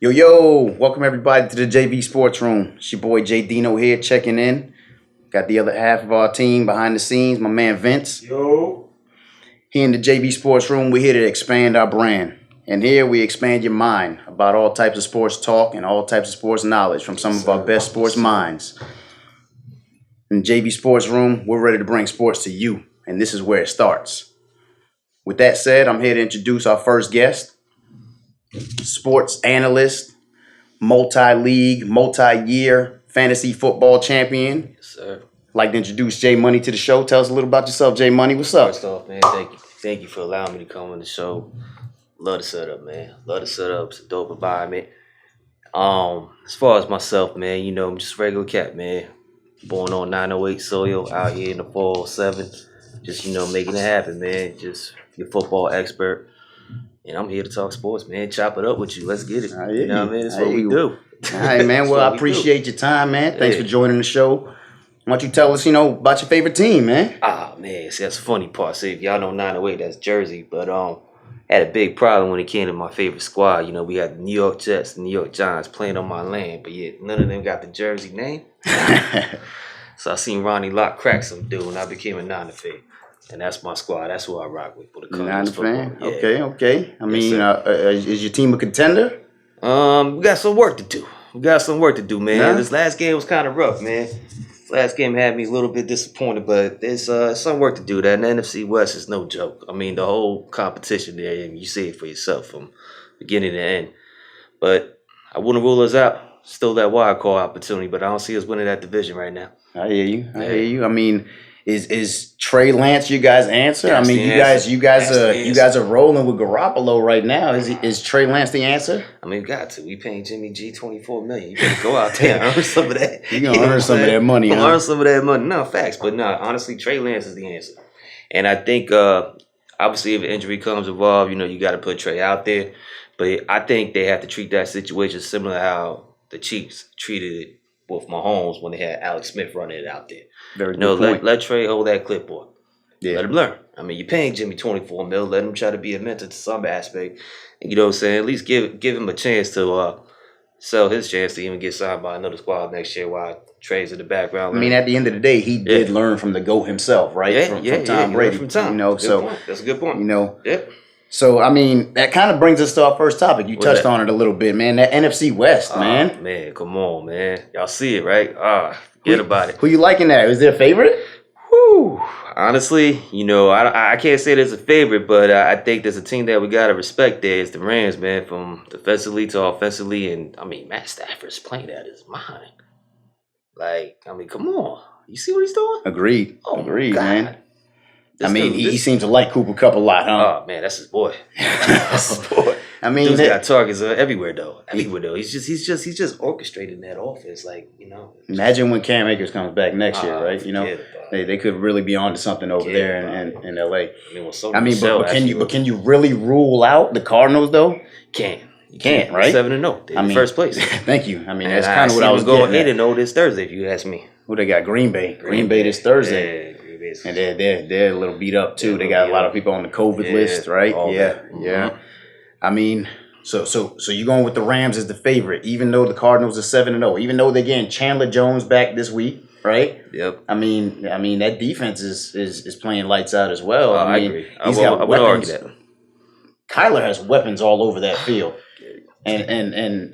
Yo, welcome everybody to the JV Sports Room. It's your boy JDino here checking in. Got the other half of our team behind the scenes, my man Vince. Yo. Here in the JV Sports Room, we're here to expand our brand. And here we expand your mind about all types of sports talk and all types of sports knowledge from some of our best sports minds. In JV Sports Room, we're ready to bring sports to you, and this is where it starts. With that said, I'm here to introduce our first guest. Sports analyst, multi-league, multi-year fantasy football champion. Yes, sir. I'd like to introduce JMoney to the show. Tell us a little about yourself, JMoney. What's up? First off, man, thank you for allowing me to come on the show. Love the setup, man. Love the setup. It's a dope environment. As far as myself, man, you know, I'm just a regular cat, man. Born on 908 soil, out here in the 407. Just, you know, making it happen, man. Just your football expert. And I'm here to talk sports, man. Chop it up with you. Let's get it. You know what I mean? That's what we do. All right, man. Well, I appreciate your time, man. Thanks for joining the show. Why don't you tell us, about your favorite team, man? Man. See, that's the funny part. See, if y'all know 908, that's Jersey. But had a big problem when it came to my favorite squad. You know, we had the New York Jets, the New York Giants playing on my land. But yet, none of them got the Jersey name. So I seen Ronnie Lott crack some dude, and I became a Niner fan. And that's my squad. That's who I rock with for the Cardinals fan. Yeah. Okay. I mean, is your team a contender? We got some work to do. Man. Nah? This last game was kind of rough, man. This last game had me a little bit disappointed, but there's some work to do. That NFC West is no joke. I mean, the whole competition there, and you see it for yourself from beginning to end. But I wouldn't rule us out. Still that wild card opportunity, but I don't see us winning that division right now. I hear you. I mean, is Trey Lance you guys' answer? That's I mean, you guys are rolling with Garoppolo right now. Is Trey Lance the answer? I mean, we got to. We paying Jimmy G $24 million. You better go out there and earn some of that. You're gonna earn some of that money. Earn some of that money. No, facts. But no, honestly, Trey Lance is the answer. And I think obviously if an injury comes involved, you got to put Trey out there. But I think they have to treat that situation similar to how the Chiefs treated it with Mahomes when they had Alex Smith running it out there. Very good point. Let Trey hold that clipboard. Yeah. Let him learn. I mean, you're paying Jimmy $24 million. Let him try to be a mentor to some aspect. And you know what I'm saying? At least give him a chance to sell his chance to even get signed by another squad next year while Trey's in the background. I mean, at the end of the day, he did learn from the GOAT himself, right? From Tom Brady. From Tom. That's a good point. Yep. So, I mean, that kind of brings us to our first topic. You touched on it a little bit, man. That NFC West, man. Man, come on, man. Y'all see it, right? Forget about it. Who you liking that? Is there a favorite? Whew. Honestly, I can't say there's a favorite, but I think there's a team that we got to respect there. It's the Rams, man, from defensively to offensively. And, I mean, Matt Stafford's playing out of his mind. Like, I mean, come on. You see what he's doing? Agreed, man. This he seems to like Cooper Kupp a lot, huh? Oh, man, that's his boy. I mean, dude's got targets everywhere, though. He's just orchestrating that offense, like, Imagine when Cam Akers comes back next year, right? They could really be on to something over there in LA. But can you really rule out the Cardinals though? You can't, right? 7-0. They're in first place. Thank you. I mean, that's kind of what I was going getting 8-0 this Thursday, if you ask me. Who they got? Green Bay. Green Bay this Thursday. Yeah, Green Bay's and they're a little beat up too. They got a lot of people on the COVID list, right? Yeah. I mean, so you're going with the Rams as the favorite, even though the Cardinals are 7-0, even though they're getting Chandler Jones back this week, right? Yep. I mean that defense is playing lights out as well. I agree. He's got weapons. Argue that. Kyler has weapons all over that field, and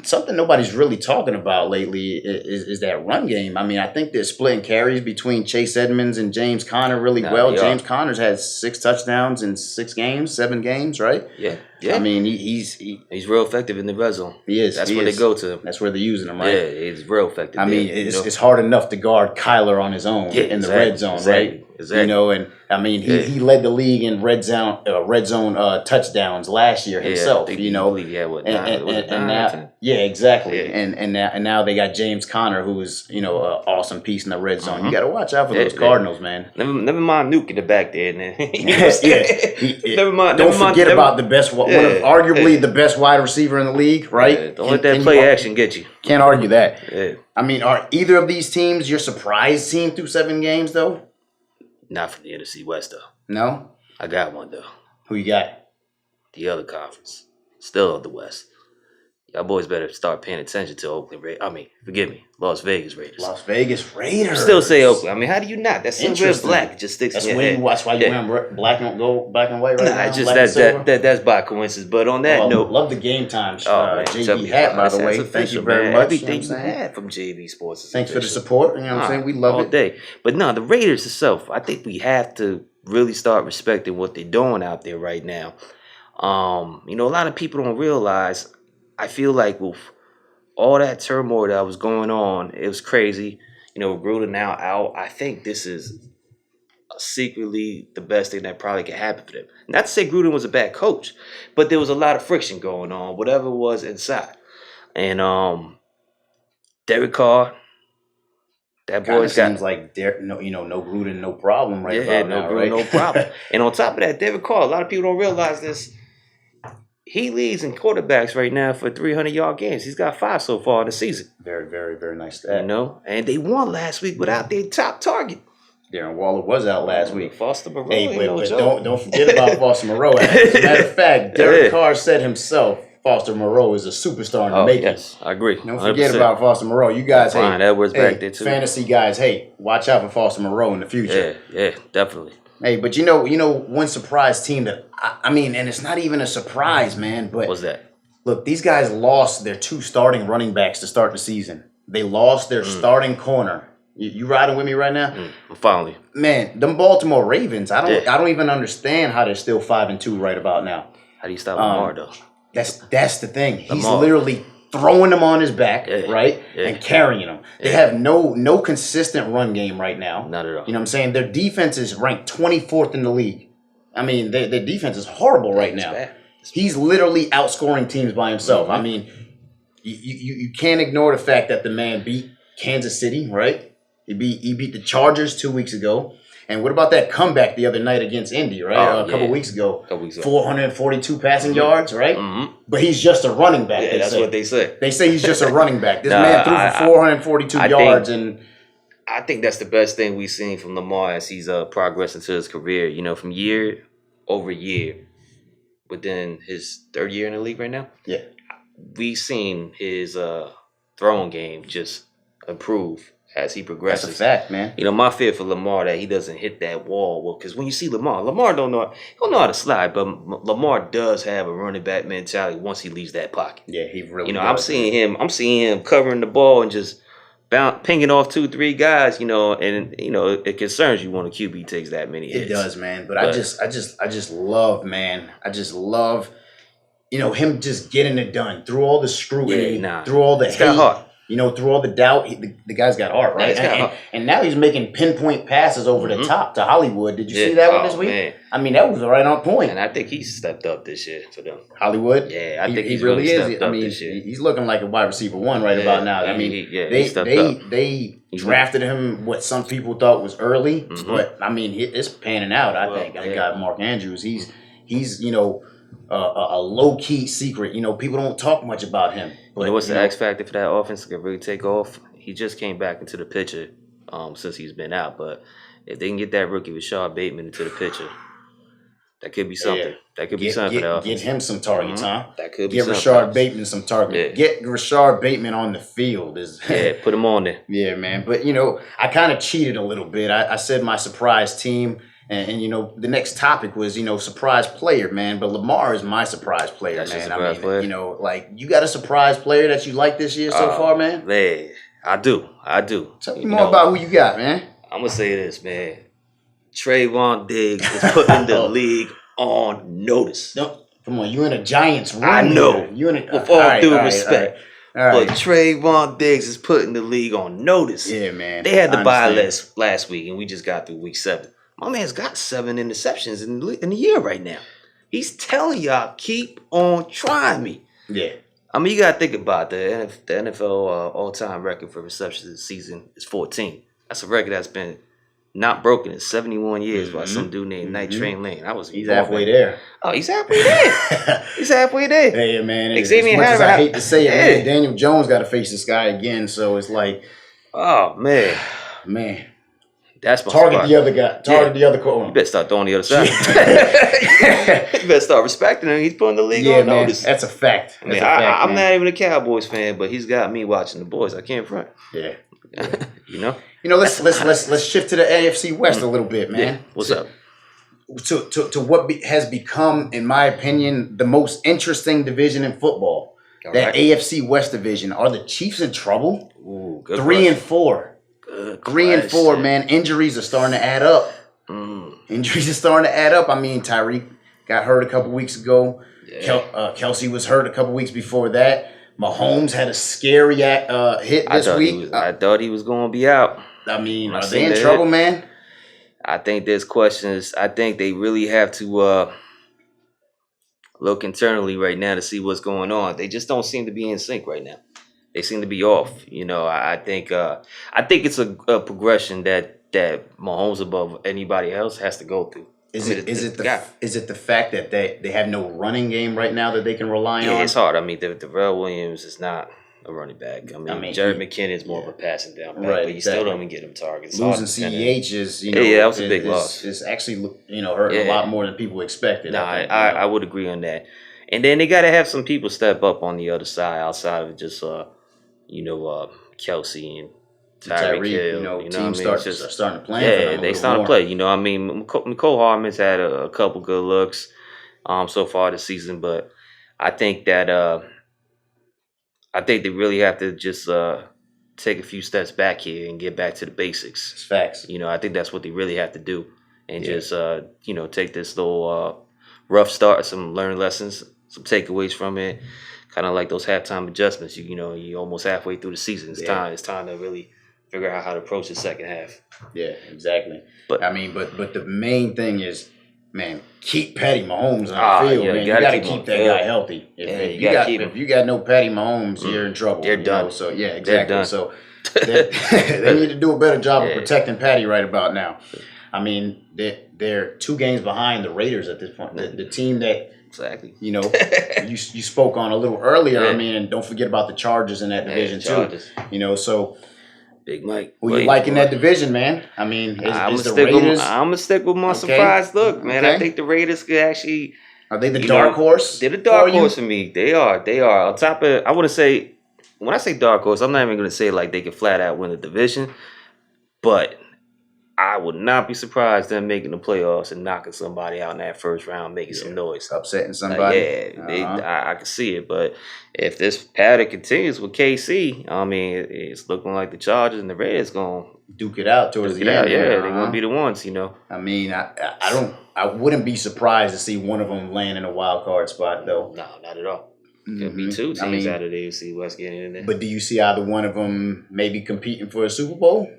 something nobody's really talking about lately is that run game. I mean, I think they're splitting carries between Chase Edmonds and James Conner really well. James Conner's had 6 touchdowns in 7 games, right? Yeah. I mean, he's real effective in the red zone. He is. That's where they go to him. That's where they're using him, right? Yeah, he's real effective. I mean, it's hard enough to guard Kyler on his own in the red zone, right? Exactly. And I mean, he led the league in red zone touchdowns last year himself. I believe he had nine? Yeah, exactly. Yeah. And now they got James Conner, who is an awesome piece in the red zone. You got to watch out for those Cardinals, man. Never mind Nuke in the back there, man. Never mind. Don't forget about the best, arguably the best wide receiver in the league, right? Yeah, don't let that play action get you. Can't argue that. Yeah. I mean, are either of these teams your surprise team through 7 games though? Not from the NFC West though. No. I got one though. Who you got? The other conference, still of the West. y'all boys better start paying attention to Oakland Raiders. I mean, forgive me, Las Vegas Raiders. Las Vegas Raiders. Still say Oakland. I mean, how do you not? That's silver and black. It just sticks That's in your when head. That's why you wearing black and white right now. It's just that's by coincidence. But on that note, love the Game Time man, JB hat, by the way. Thank you very much. Everything you had from JB Sports. Thanks for the support. You know what I'm saying? We love all it. day. But no, the Raiders itself, I think we have to really start respecting what they're doing out there right now. You know, a lot of people don't realize. I feel like with all that turmoil that was going on, it was crazy. You know, Gruden now out. I think this is secretly the best thing that probably could happen for them. Not to say Gruden was a bad coach, but there was a lot of friction going on, whatever it was inside. And Derek Carr, that boy's got seems like no Gruden, no problem right yeah, about no now, Gruden, right? no problem. And on top of that, Derek Carr, a lot of people don't realize this. He leads in quarterbacks right now for 300-yard games. He's got 5 so far in the season. Very, very, very nice stat. You know, and they won last week without their top target. Darren Waller was out last week. Foster Moreau. Hey, but don't forget about Foster Moreau. As a matter of fact, Derek Carr said himself, Foster Moreau is a superstar in the making. Yes, I agree. Don't forget about Foster Moreau. You guys, Brian Edwards back there too. Fantasy guys, hey, watch out for Foster Moreau in the future. Yeah, definitely. Hey, but you know, one surprise team that I mean, and it's not even a surprise, man. But what's that? Look, these guys lost their 2 starting running backs to start the season. They lost their starting corner. You riding with me right now? I'm following you. Man, them Baltimore Ravens. I don't even understand how they're still 5-2 right about now. How do you stop Lamar though? That's the thing. He's Lamar. Literally throwing them on his back, right? Yeah. And carrying them. They have no consistent run game right now. Not at all. You know what I'm saying? Their defense is ranked 24th in the league. I mean, their defense is horrible right now. Bad. He's literally outscoring teams by himself. I mean, you can't ignore the fact that the man beat Kansas City, right? He beat the Chargers 2 weeks ago. And what about that comeback the other night against Indy, right? A couple weeks ago. 442 passing yards, right? But he's just a running back. Yeah, that's what they say. They say he's just a running back. This man threw for 442 yards. I think that's the best thing we've seen from Lamar as he's progressing to his career. You know, from year over year, within his 3rd year in the league right now. Yeah. We've seen his throwing game just improve as he progresses. That's a fact, man. You know, my fear for Lamar that he doesn't hit that wall. Well, because when you see Lamar don't know how to slide, but Lamar does have a running back mentality once he leaves that pocket. Yeah, he really. You know, does. I'm seeing him covering the ball and just pinging off 2-3 guys. You know, and you know it concerns you when a QB takes that many hits. It does, man. But I just love, man. I just love, him just getting it done through all the scrutiny, through all the hate. Got heart. You know, through all the doubt, the guy's got heart, right? And now he's making pinpoint passes over the top to Hollywood. Did you see that one this week? Man. I mean, that was right on point. And I think he's stepped up this year for them. Hollywood? Yeah, I think he really is. I mean, this year. He's looking like a wide receiver 1 right about now. I mean, they drafted him what some people thought was early, but I mean, it's panning out. I think. I got Mark Andrews. He's a low key secret. You know, people don't talk much about him. But, you know what's the X factor for that offense to really take off? He just came back into the picture since he's been out. But if they can get that rookie Rashard Bateman into the picture, that could be something. Yeah. That could be something for that offense. Get him some targets, huh? That could be something. Get Rashard Bateman some targets. Yeah. Get Rashard Bateman on the field. Put him on there. Yeah, man. But, I kind of cheated a little bit. I said my surprise team. And the next topic was, surprise player, man. But Lamar is my surprise player, That's man. Surprise player. You got a surprise player that you like this year so far, man? Man, I do. Tell me more about who you got, man. I'm going to say this, man. Trevon Diggs is putting the league on notice. No, come on, you in a Giants room. I know. You in a, with all due respect. All right. But Trevon Diggs is putting the league on notice. Yeah, man. They had the bye last week, and we just got through week 7. My man's got 7 interceptions in the year right now. He's telling y'all, keep on trying me. Yeah. I mean, you got to think about the NFL all-time record for receptions this season is 14. That's a record that's been not broken in 71 years by some dude named Night Train Lane. He's halfway there. Oh, he's halfway there. He's halfway there. Hey, man. Xavier as I hate to say it, man, Daniel Jones got to face this guy again, so it's like... Oh, man. Man. That's my target spot. the other guy. Target the other corner. You better start throwing the other side. You better start respecting him. He's putting the league on notice. That's a fact. I mean, I'm not even a Cowboys fan, but he's got me watching the boys. I can't front. Yeah. You know. Let's shift to the AFC West a little bit, man. Yeah. What's up? To what has become, in my opinion, the most interesting division in football. That AFC West division. Are the Chiefs in trouble? Ooh, good 3-4. Good 3-4, man. Injuries are starting to add up. Injuries are starting to add up. I mean, Tyreek got hurt a couple weeks ago. Yeah. Kelsey was hurt a couple weeks before that. Mahomes had a scary hit this week. I thought he was going to be out. I mean, are they in trouble, man? I think there's questions. I think they really have to look internally right now to see what's going on. They just don't seem to be in sync right now. They seem to be off. You know, I think it's a progression that Mahomes above anybody else has to go through. Is it the fact that they have no running game right now that they can rely on? Yeah, it's hard. I mean, Darrell Williams is not a running back. I mean Jared McKinnon is more of a passing down back, but you still don't even get him targets. Losing CEH is, that was a big loss. It's actually, hurting a lot more than people expected. No, I would agree on that. And then they got to have some people step up on the other side outside of just Kelsey and Tyreek Hill. Teams are starting to play. Yeah, they starting to play. I mean, Nicole Hardman's had a couple good looks so far this season, but I think that they really have to just take a few steps back here and get back to the basics. It's facts. I think that's what they really have to do, and just take this little rough start, some learning lessons, some takeaways from it, kind of like those halftime adjustments. You almost halfway through the season. It's time to really figure out how to approach the second half. Yeah, exactly. But the main thing is, man, keep Patty Mahomes on the field, man. You got to keep that guy healthy. If you got no Patty Mahomes, you're in trouble. They're done. So yeah, exactly. So they need to do a better job of protecting Patty right about now. I mean, they're 2 games behind the Raiders at this point. The team that you spoke on a little earlier. Yeah. I mean, and don't forget about the Chargers in that division too. So Big Mike. Who you like in that division, man? I mean, is the Raiders? I'm gonna stick with my surprise look, man. I think the Raiders could actually. Are they the dark horse? They're the dark horse for me. They are. On top of, I wouldn't say. When I say dark horse, I'm not even gonna say like they could flat out win the division, but I would not be surprised them making the playoffs and knocking somebody out in that first round, making some noise, upsetting somebody. I can see it. But if this pattern continues with KC, I mean, it's looking like the Chargers and the Raiders gonna duke it out towards the end. Yeah, they're gonna be the ones. I mean, I wouldn't be surprised to see one of them land in a wild card spot, though. No, not at all. Could be 2 teams out of the AFC West getting in there. But do you see either one of them maybe competing for a Super Bowl?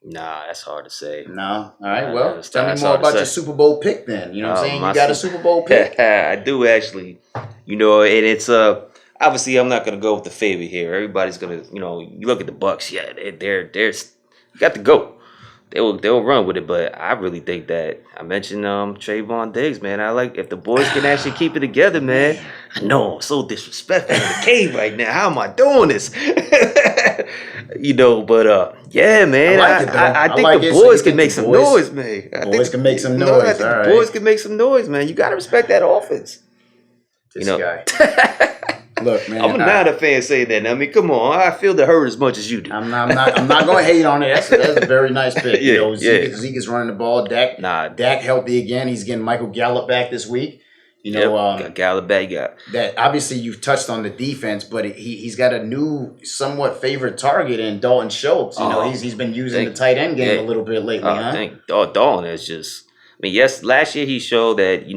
Nah, that's hard to say. No. All right. Well, tell me more about your Super Bowl pick then. You know what I'm saying? You got a Super Bowl pick? I do actually. And it's obviously I'm not gonna go with the favorite here. Everybody's gonna, you look at the Bucks. Yeah, they're you got to go. They'll run with it, but I really think that I mentioned Trevon Diggs, man. I like if the boys can actually keep it together, man. I know I'm so disrespectful in the cave right now. How am I doing this? But yeah, man. I think the boys can make some noise, man. Boys can make some noise. I think the boys can make some noise, man. You got to respect that offense. This guy. Look, man. I'm not a fan saying that. I mean, come on. I feel the hurt as much as you do. I'm not going to hate on it. That's a very nice pick. Zeke is running the ball. Dak healthy again. He's getting Michael Gallup back this week. Got Gallup back. That obviously you've touched on the defense, but he's got a new, somewhat favorite target in Dalton Schultz. He's been using the tight end game a little bit lately. I think Dalton is just. I mean, yes, last year he showed that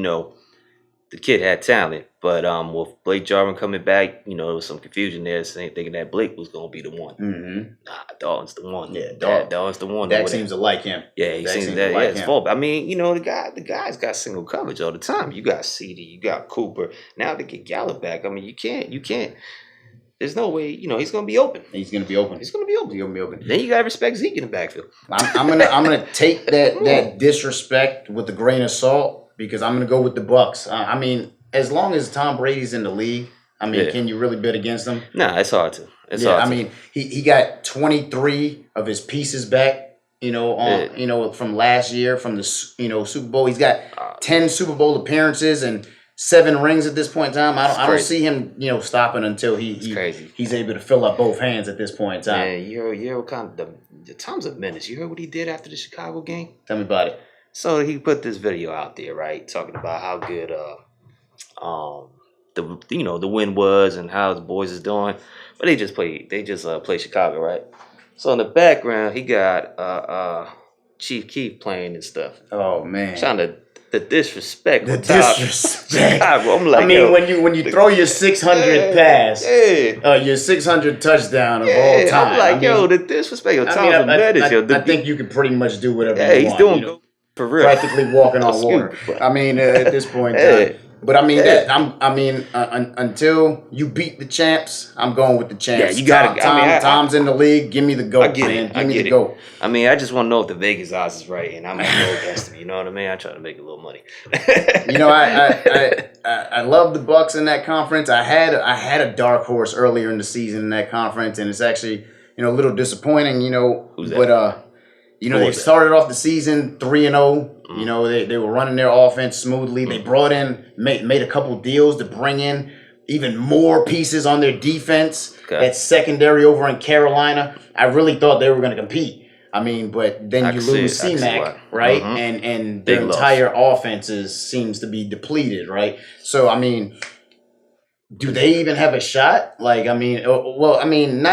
the kid had talent, but with Blake Jarwin coming back, there was some confusion there, thinking that Blake was going to be the one. Mm-hmm. Nah, Dalton's the one. Yeah, Dalton's the one. Dak seems to like him. Yeah, he seems that. Yeah, it's fault. I mean, the guy's got single coverage all the time. You got CD, you got Cooper. Now to get Gallup back, I mean, you can't. There's no way, he's going to be open. He's going to be open. Then you got to respect Zeke in the backfield. I'm gonna take that disrespect with a grain of salt. Because I'm going to go with the Bucks. I mean, as long as Tom Brady's in the league, can you really bet against him? Nah, it's hard to. I mean, he got 23 of his pieces back from last year, from the Super Bowl. He's got 10 Super Bowl appearances and 7 rings at this point in time. I don't see him stopping until he's able to fill up both hands at this point in time. Man, you heard what kind of the times of minutes. You heard what he did after the Chicago game? Tell me about it. So he put this video out there, right, talking about how good the win was and how the boys is doing. But they just played Chicago, right? So in the background, he got Chief Keef playing and stuff. Oh man, trying to the disrespect. The disrespect. Chicago. I'm like, when you throw your 600 pass, your 600 touchdown of all time. I'm like, the disrespect. I think you can pretty much do whatever you want. He's doing for real. Practically walking on water. I mean, at this point in time. But I mean, until you beat the champs, I'm going with the champs. Yeah, you got to. Tom's in the league. Give me the GOAT, man. Give me the GOAT. I mean, I just want to know if the Vegas odds is right, and I'm going to go against them. You know what I mean? I try to make a little money. I love the Bucks in that conference. I had a dark horse earlier in the season in that conference, and it's actually a little disappointing. Who's that? But they started off the season 3-0. They were running their offense smoothly. They brought in, made a couple deals to bring in even more pieces on their defense. Okay. At secondary over in Carolina. I really thought they were going to compete. I mean, but then you lose C-Mac, right? Mm-hmm. And their entire offenses seems to be depleted, right? So, I mean, do they even have a shot? Not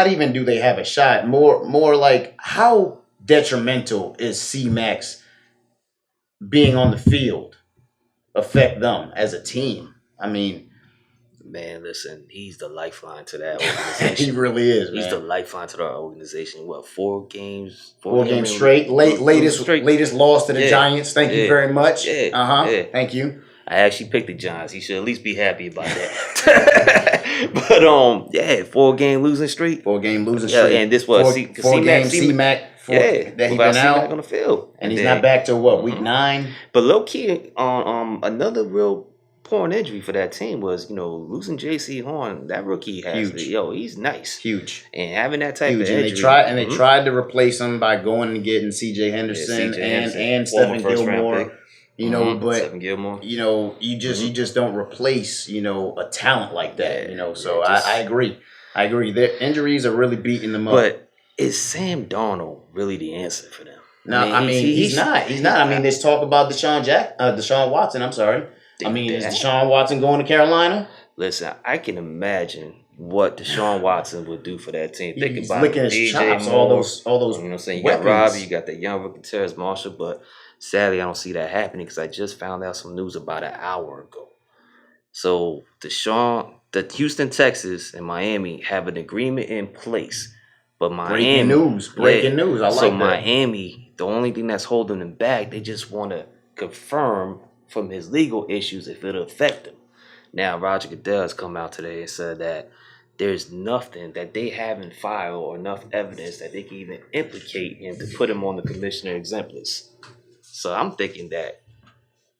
even do they have a shot. More like how detrimental is C-Mac's being on the field affect them as a team? I mean, man, listen, he's the lifeline to that organization. He really is, man. He's the lifeline to that organization. What, 4 games? 4 games straight. Latest loss to the Giants. Thank you very much. Thank you. I actually picked the Giants. He should at least be happy about that. But 4-game losing streak. 4-game losing streak. And this was 4 games C-Mac. That he's been out on the field, and he's not back to week 9. But low key, another real important injury for that team was losing J.C. Horn. That rookie has he's nice, huge, and having that type of injury. And they tried to replace him by going and getting C.J. Henderson and Stephen Gilmore. But Stephen Gilmore. You just don't replace a talent like that. So I agree. Their injuries are really beating them up. But is Sam Darnold really the answer for them? No, he's not. He's not. I mean, there's talk about Deshaun Watson. I'm sorry. Is Deshaun Watson going to Carolina? Listen, I can imagine what Deshaun Watson would do for that team. Think about licking his chops, all those. You know what I'm saying? You got Robbie, you got that young rookie Terrace Marshall, but sadly, I don't see that happening because I just found out some news about an hour ago. So the Houston, Texas, and Miami have an agreement in place. But Miami, breaking news. I like that. Miami, the only thing that's holding them back, they just want to confirm from his legal issues if it'll affect them. Now, Roger Goodell has come out today and said that there's nothing that they have in file or enough evidence that they can even implicate him to put him on the commissioner exempt list. So I'm thinking that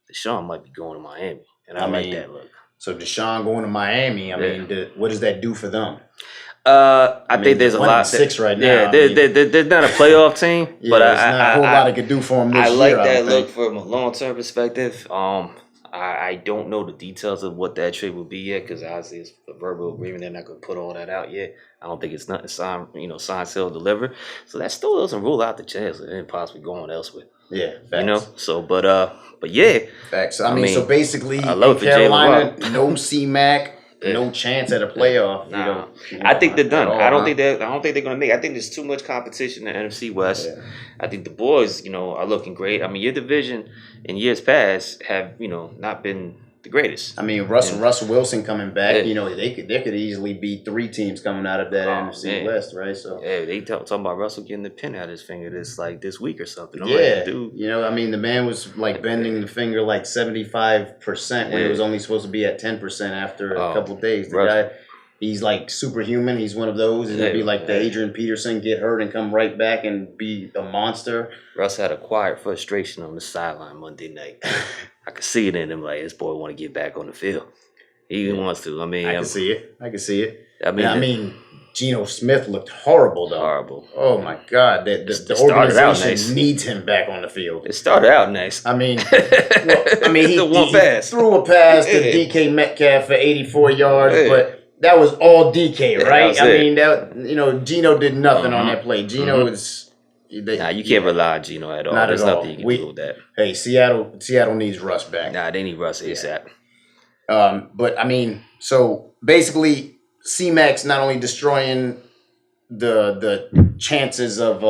Deshaun might be going to Miami, and I like that look. So Deshaun going to Miami, what does that do for them? I think there's a lot. 6 right now. Yeah, they're not a playoff team, but there's not a whole lot it could do for them this year. I like that look from a long-term perspective. I don't know the details of what that trade will be yet because obviously it's a verbal agreement. They're not going to put all that out yet. I don't think it's nothing signed, sign, sell, deliver. So that still doesn't rule out the chance of him possibly going elsewhere. Yeah, facts. But yeah. Facts. I mean, so basically, I love Carolina, no C-Mac. No chance at a playoff. I think they're done. I don't think they're going to make it. I think there's too much competition in the NFC West. Yeah. I think the boys, are looking great. I mean, your division in years past have, not been the greatest. I mean, Russell Wilson coming back, they could easily be 3 teams coming out of that NFC West, right? So they talking about Russell getting the pin out of his finger this week or something. Dude. The man was bending the finger 75% when it was only supposed to be at 10% after a couple of days. The guy, he's superhuman. He's one of those. He's gonna be like the Adrian Peterson, get hurt and come right back and be a monster. Russ had a quiet frustration on the sideline Monday night. I could see it in him, this boy want to get back on the field. He wants to. I mean, I can see it. I can see it. I mean, Geno Smith looked horrible though. Horrible. Oh my God, the organization needs him back on the field. It started out nice. I mean, he threw a pass to DK Metcalf for 84 yards, but that was all DK, right? Geno did nothing on that play. Geno is. You can't rely on Geno at all. There's nothing you can do with that. Hey, Seattle needs Russ back. Nah, they need Russ ASAP. But I mean, so basically, C-Mac's not only destroying the chances of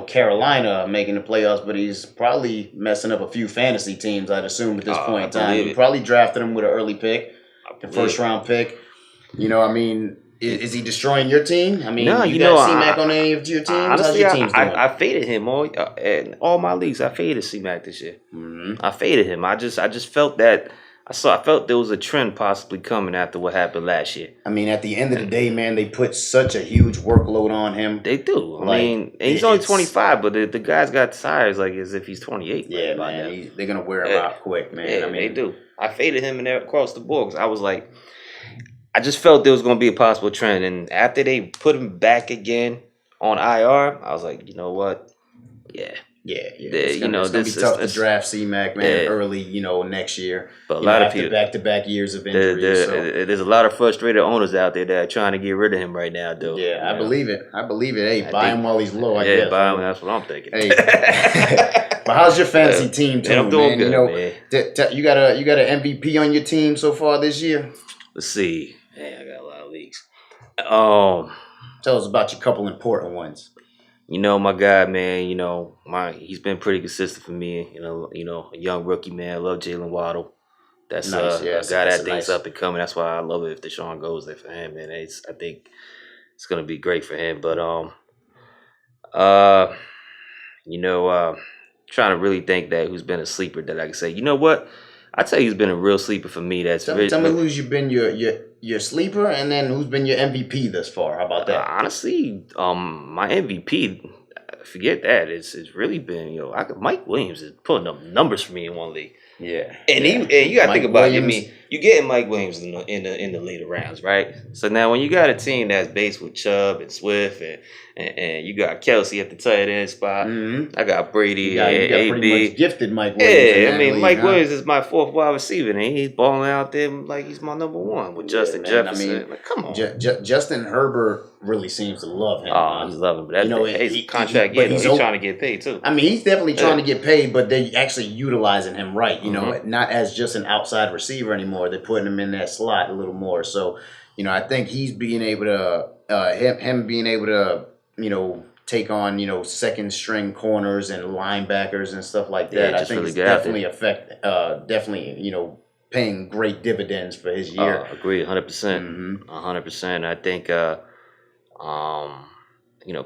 Carolina making the playoffs, but he's probably messing up a few fantasy teams, I'd assume, at this point in time. You probably drafted him with an early pick, the first round pick. Is he destroying your team? I mean, you got C-Mac on any of your teams? Honestly, how's your teams doing? I faded him in all my leagues. I faded C-Mac this year. Mm-hmm. I faded him. I just felt that. I felt there was a trend possibly coming after what happened last year. I mean, at the end of the day, man, they put such a huge workload on him. They do. I mean, he's only 25, but the guy's got tires as if he's 28. Yeah, man. They're going to wear him out quick, man. Yeah, they do. I faded him in there across the board because I was like, I just felt there was going to be a possible trend. And after they put him back again on IR, I was like, you know what? Yeah. Yeah. It's gonna be tough to draft C-Mac, man, early, next year. But a lot of people, back-to-back years of injuries. There's a lot of frustrated owners out there that are trying to get rid of him right now, though. Yeah, I believe it. Hey, buy him while he's low, I guess. Yeah, buy him. That's what I'm thinking. Hey. But how's your fantasy team, too, I'm doing good, man? You got an MVP on your team so far this year? Let's see. Man, I got a lot of leagues. Tell us about your couple important ones. My guy, man, he's been pretty consistent for me. A young rookie, man. I love Jalen Waddle. That's nice, a guy that thinks up and coming. That's why I love it if Deshaun goes there for him, man. I think it's gonna be great for him. But trying to really think that who's been a sleeper that I can say, you know what? I'd say he's been a real sleeper for me. Tell me who's been your sleeper, and then who's been your MVP thus far. How about that? Honestly, my MVP, forget that. It's really been Mike Williams is putting up numbers for me in one league. Yeah, and you got to think about it. I mean, you're getting Mike Williams in the later rounds, right? So now when you got a team that's based with Chubb and Swift and you got Kelsey at the tight end spot, I got Brady, you got pretty much gifted Mike Williams. Yeah, I mean Mike Williams is my fourth wide receiver, and he's balling out there like he's my number one with Justin Jefferson. I mean, come on, Justin Herbert really seems to love him. Oh, he's loving him. But he's contract year. He's trying to get paid too. I mean, he's definitely trying to get paid, but they actually utilizing him right. Not as just an outside receiver anymore. They're putting him in that slot a little more. So, I think he's being able to him being able to take on second string corners and linebackers and stuff like that. I think it's definitely paying great dividends for his year. Agree, 100%, 100%. I think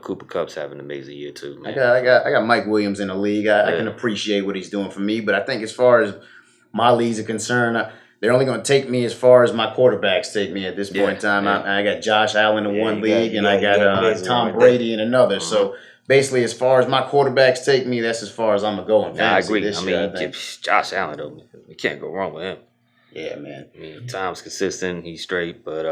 Cooper Kupp's having an amazing year too, man. I got Mike Williams in the league. I can appreciate what he's doing for me, but I think as far as my leagues are concerned, they're only going to take me as far as my quarterbacks take me at this point in time. I got Josh Allen in one league, and I got Tom Brady in another. So basically, as far as my quarterbacks take me, that's as far as I'm going to go in fantasy. I agree. This year, I think. Josh Allen, though, you can't go wrong with him. Yeah, man. I mean, Tom's consistent. He's straight. But,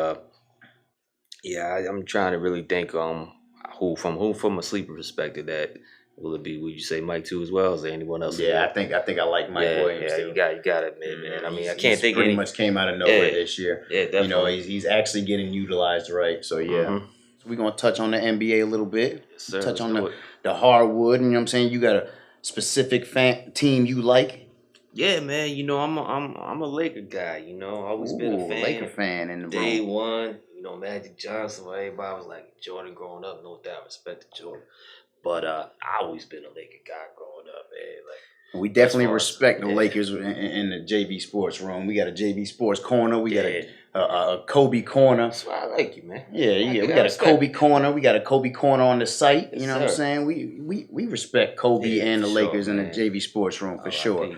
I'm trying to really think who from a sleeper perspective that – will it be? Would you say Mike too as well? Is there anyone else? Yeah, I think I like Mike Williams. Yeah, you got it, man. I mean, I can't think. Pretty much came out of nowhere this year. Yeah, definitely. He's actually getting utilized right. So So we're gonna touch on the NBA a little bit. Yes, sir. Touch on the hardwood. And what I'm saying, you got a specific team you like? Yeah, man. I'm a Laker guy. Always been a fan. Laker fan in the day one. Magic Johnson. Everybody was like Jordan growing up. No doubt, respected Jordan. But I always been a Laker guy growing up, man. We definitely respect the Lakers in the JV Sports Room. We got a JV Sports corner. We got a Kobe corner. That's why I like you, man. Yeah. We got a Kobe corner. We got a Kobe corner on the site. You know what I'm saying? We respect Kobe and the Lakers in the JV Sports Room for sure. You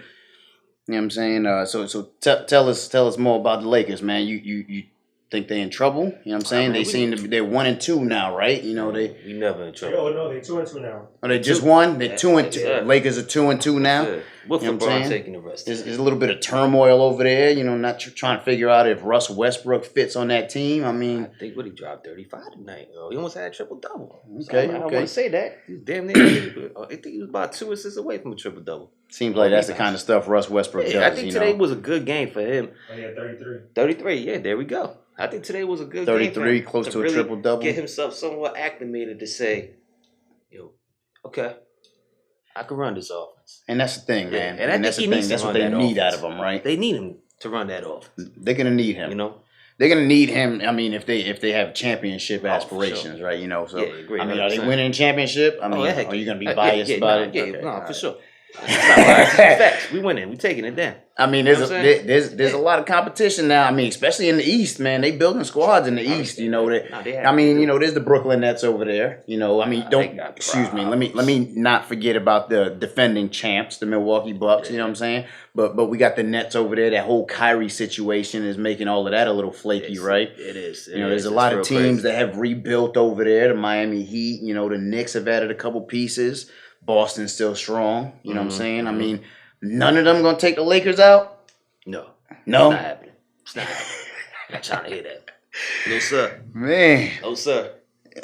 know what I'm saying? So tell us more about the Lakers, man. You think they're in trouble? You know what I'm saying? They seem to be, they're 1-2 now, right? We never in trouble. Oh no, they're 2-2 now. Oh, they just won? They're 2-2. Lakers are 2-2 now. With You know what LeBron I'm saying? taking the rest. There's a little bit of turmoil over there, you know, not trying to figure out if Russell Westbrook fits on that team. I I mean, think what he dropped 35 tonight. He almost had a triple double. Okay, I okay. want to say that. He's damn near. I think he was about 2 assists away from a triple double. seems like that's the kind of stuff Russ Westbrook does. I think you today know, was a good game for him. Oh, yeah, 33. 33. Yeah, there we go. I think today was a good game. 33, close to a really triple double. Get himself somewhat acclimated to say, okay, I can run this offense. And that's the thing, man. And I think that's he the thing. needs to That's what run they that need out offense. of him, right? They need him to run that offense. They're gonna need him. You know. They're gonna need him. I mean, if they have championship For aspirations, sure. right? You know, so Yeah, agree, I mean, are they 100%. winning a championship? I mean, heck are you gonna be yeah. biased about it? Yeah, Okay, no, all for right. sure. It's not biased. It's facts. We winning. We taking it down. I mean, You know what I'm saying? there's a lot of competition now. I mean, especially in the East, man. They building squads in the East. You know that. No, they have I mean, to. you know, there's the Brooklyn Nets over there. You know, I mean, They got excuse me. problems. Let me not forget about the defending champs, the Milwaukee Bucks. You know what I'm saying? But we got the Nets over there. That whole Kyrie situation is making all of that a little flaky, right? It is. You know, there's a lot of teams that have rebuilt over there. The Miami Heat. You know, the Knicks have added a couple pieces. Boston's still strong. You know what I'm saying? I mean, none of them gonna take the Lakers out. No. No? It's not happening. It's not happening. I'm not trying to hear that. No, sir. Man, No, sir.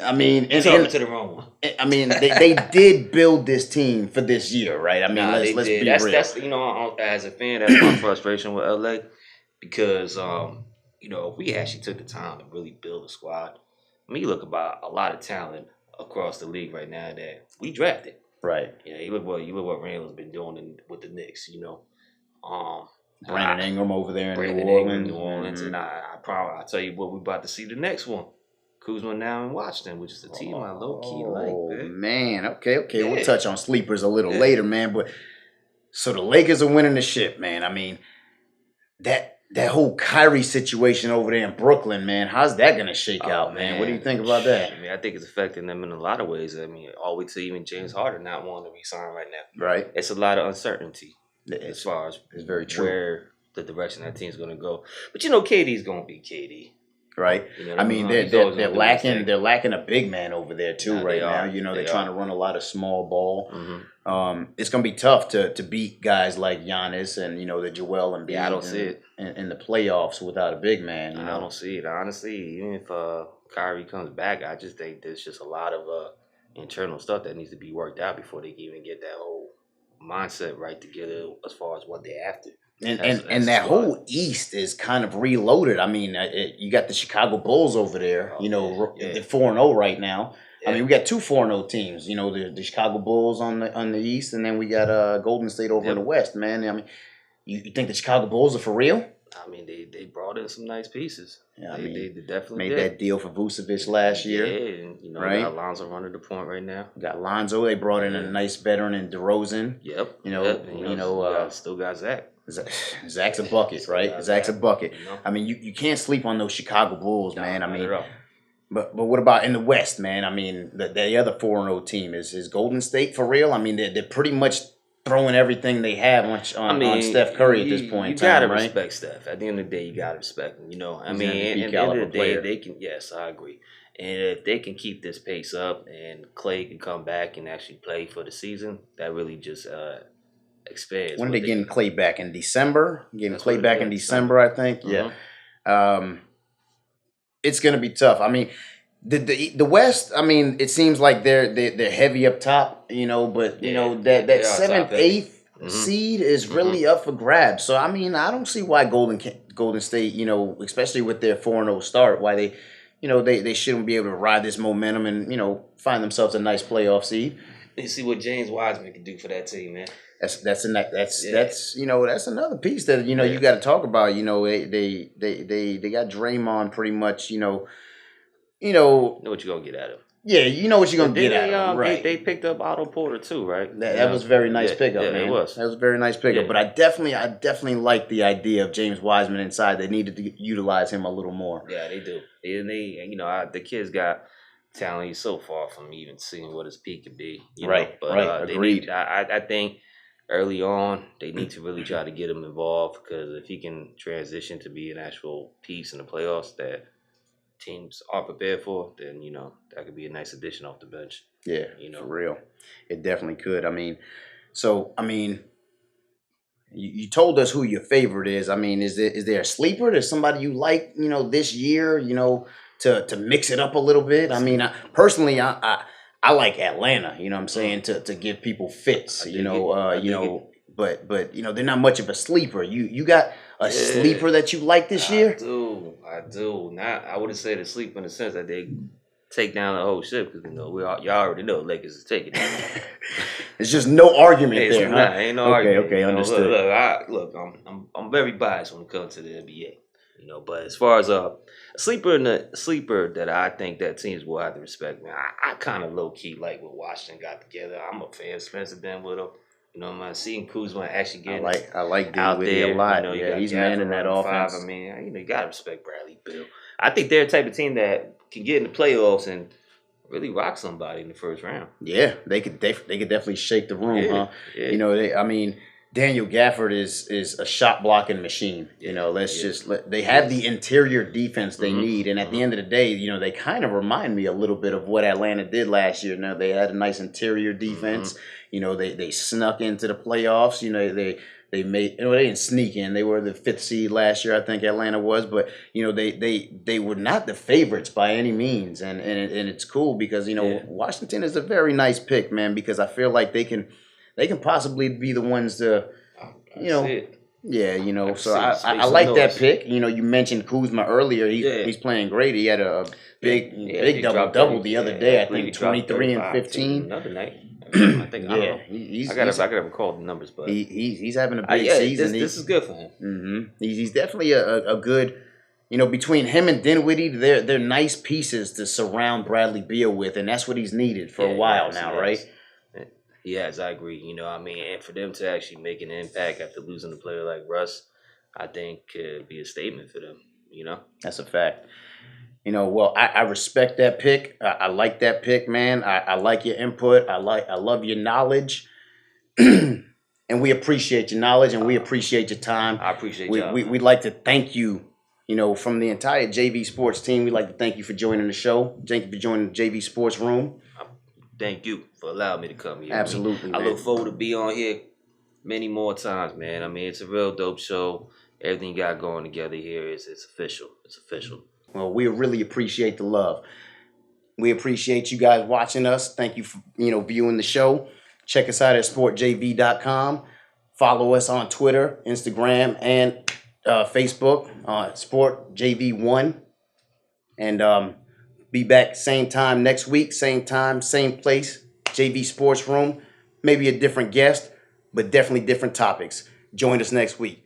I mean, You're talking to the wrong one. I mean, they did build this team for this year, right? I mean, Nah, let's they be did. real. That's as a fan, that's my frustration with LA because we actually took the time to really build a squad. I mean, you look about a lot of talent across the league right now that we drafted. Right. Yeah, you look what Randall's been doing with the Knicks. Brandon Ingram over there in Brandon New Ingram, Orleans. New Orleans, and I'll tell you what, we're about to see the next one. Kuzma now in Washington, which is a team I low key like. Man. Okay. Yeah. We'll touch on sleepers a little later, man. But so the Lakers are winning the ship, man. I mean, that whole Kyrie situation over there in Brooklyn, man. How's that gonna shake out, man? What do you think about that? I mean, I think it's affecting them in a lot of ways. I mean, all the way to even James Harden not wanting to resign right now. Right. It's a lot of uncertainty as It's far as very true. where the direction that team's going to go. But KD's going to be KD. Right. You know, I mean, he's always they're gonna do his thing. lacking a big man over there too Nah, right they now. are. You know, They they're trying are. to run a lot of small ball. Mm-hmm. It's gonna be tough to beat guys like Giannis and the Joel and Yeah, I don't see it in the playoffs without a big man. You know, I don't see it honestly. Even if Kyrie comes back, I just think there's just a lot of internal stuff that needs to be worked out before they can even get that whole mindset right together as far as what they're after. And that whole East is kind of reloaded. I mean, you got the Chicago Bulls over there. They're 4-0 right now. Yeah. I mean, we got two 4-0 teams. You know, the Chicago Bulls on the East, and then we got Golden State over in the West. Man, I mean, you think the Chicago Bulls are for real? I mean, they brought in some nice pieces. Yeah, they definitely made that deal for Vucevic last year. Yeah, and right? Got Alonzo running the point right now. Got Lonzo. They brought in a nice veteran in DeRozan. Yep. Still got Zach. Zach's a bucket, right? Zach's a bucket. You know? I mean, you can't sleep on those Chicago Bulls, man. I Not mean, at all. but what about in the West, man? I mean, the other 4-0 team is Golden State for real. I mean, they're pretty much throwing everything they have on Steph Curry at this point in time, gotta right? respect Steph. At the end of the day, you gotta respect him. I He's mean, an MVP at the end caliber of the day, player. they can. Yes, I agree. And if they can keep this pace up, and Clay can come back and actually play for the season, that really just expands. When are what they getting Clay back in December? Getting That's Clay what it back is, in December, I think. Mhm. Yeah. It's gonna be tough. I mean, the West. I mean, it seems like they're heavy up top. But they that are seventh, top heavy. eighth Mhm. seed is really up for grabs. So I mean, I don't see why Golden State, especially with their 4-0 start, why they, they shouldn't be able to ride this momentum and find themselves a nice playoff seed. You see what James Wiseman can do for that team, man. That's another piece that you got to talk about. They got Draymond pretty much. Know what you're gonna get out of him. Yeah, you know what you're gonna get out of him, right? They picked up Otto Porter too, right? That was a very nice pickup, yeah, man. It was. That was a very nice pickup. Yeah. But I definitely like the idea of James Wiseman inside. They needed to utilize him a little more. Yeah, they do. And the kid's got talent. He's so far from even seeing what his peak could be. Right. Agreed. I think early on they need to really try to get him involved because if he can transition to be an actual piece in the playoffs that teams are prepared for, then that could be a nice addition off the bench. Yeah, for real. It definitely could. I mean, You told us who your favorite is. I mean, is there a sleeper? There's somebody you like, this year, to mix it up a little bit? I mean, personally, I like Atlanta, you know what I'm saying, to give people fits, but they're not much of a sleeper. You got a sleeper that you like this year? I do. Not, I wouldn't say the sleeper in the sense that they take down the whole ship, because y'all already know Lakers is taking it. It's just no argument there, huh? Ain't no argument. Okay, understood. Look, I'm very biased when it comes to the NBA. But as far as a sleeper that I think that teams will have to respect, man, I kind of low key like what Washington got together. I'm a fan of Spencer Dinwiddie. I'm seeing Kuzma actually getting I like out Dinwiddie there a lot. He's manning that offense. I mean, you gotta respect Bradley Beal. I think they're the type of team that can get in the playoffs and really rock somebody in the first round. Yeah, they could definitely shake the room, huh? Yeah. Daniel Gafford is a shot blocking machine. They have the interior defense they need, and at the end of the day, they kind of remind me a little bit of what Atlanta did last year. They had a nice interior defense. They snuck into the playoffs. They made, they didn't sneak in. They were the 5th seed last year, I think Atlanta was, but they were not the favorites by any means, and it's cool because Washington is a very nice pick, man, because I feel like they can possibly be the ones to, So I like that pick. You mentioned Kuzma earlier. He's playing great. He had a big double the other day. I think 23 and 15. Another night. I think. Yeah, I gotta recall the numbers, but he's having a big season. This is good for him. Mm-hmm. He's definitely a good. Between him and Dinwiddie, they're nice pieces to surround Bradley Beal with, and that's what he's needed for a while now, right? Yes, I agree. And for them to actually make an impact after losing a player like Russ, I think could be a statement for them. That's a fact. Well, I respect that pick. I like that pick, man. I like your input. I love your knowledge, and we appreciate your knowledge and we appreciate your time. I appreciate y'all. We'd like to thank you. From the entire JV Sports team, we'd like to thank you for joining the show. Thank you for joining the JV Sports Room. Thank you for allowing me to come here. Absolutely, I look forward to be on here many more times, man. It's a real dope show. Everything you got going together here it's official. It's official. Well, we really appreciate the love. We appreciate you guys watching us. Thank you for viewing the show. Check us out at sportjv.com. Follow us on Twitter, Instagram, and Facebook on SportJV1. And be back same time next week, same time, same place, JV Sports Room. Maybe a different guest, but definitely different topics. Join us next week.